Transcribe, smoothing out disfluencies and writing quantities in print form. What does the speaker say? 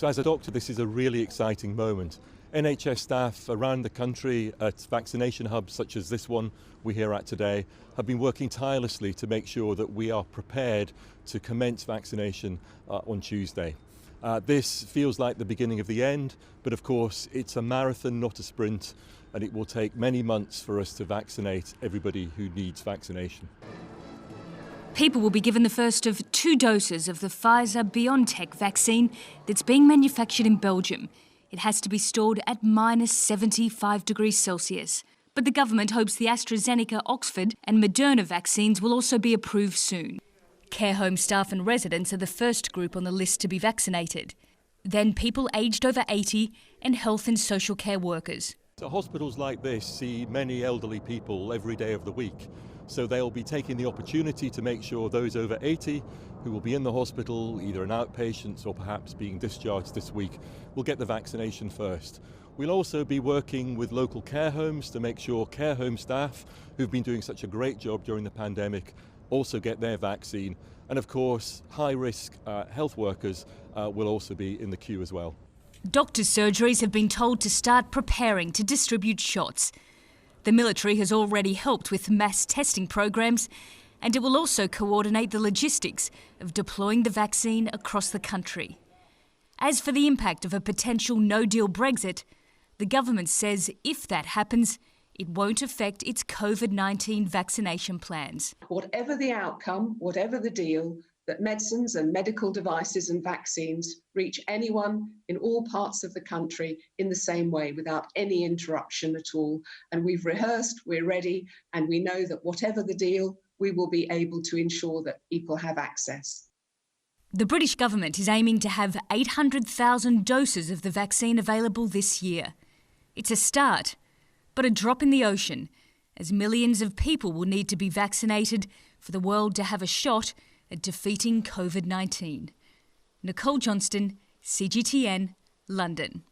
So as a doctor, this is a really exciting moment. NHS staff around the country at vaccination hubs such as this one we're here at today have been working tirelessly to make sure that we are prepared to commence vaccination on Tuesday. This feels like the beginning of the end, but of course it's a marathon, not a sprint, and it will take many months for us to vaccinate everybody who needs vaccination. People will be given the first of 2 doses of the Pfizer-BioNTech vaccine that's being manufactured in Belgium. It has to be stored at -75 degrees Celsius. But the government hopes the AstraZeneca, Oxford and Moderna vaccines will also be approved soon. Care home staff and residents are the first group on the list to be vaccinated. Then people aged over 80 and health and social care workers. So hospitals like this see many elderly people every day of the week. So they'll be taking the opportunity to make sure those over 80 who will be in the hospital, either in outpatients or perhaps being discharged this week, will get the vaccination first. We'll also be working with local care homes to make sure care home staff who've been doing such a great job during the pandemic also get their vaccine. And of course, high-risk health workers will also be in the queue as well. Doctors' surgeries have been told to start preparing to distribute shots. The military has already helped with mass testing programs, and it will also coordinate the logistics of deploying the vaccine across the country. As for the impact of a potential no-deal Brexit, the government says if that happens, it won't affect its COVID-19 vaccination plans. Whatever the outcome, whatever the deal, that medicines and medical devices and vaccines reach anyone in all parts of the country in the same way without any interruption at all. And we've rehearsed, we're ready, and we know that whatever the deal, we will be able to ensure that people have access. The British government is aiming to have 800,000 doses of the vaccine available this year. It's a start, but a drop in the ocean, as millions of people will need to be vaccinated for the world to have a shot at defeating COVID-19. Nicole Johnston, CGTN, London.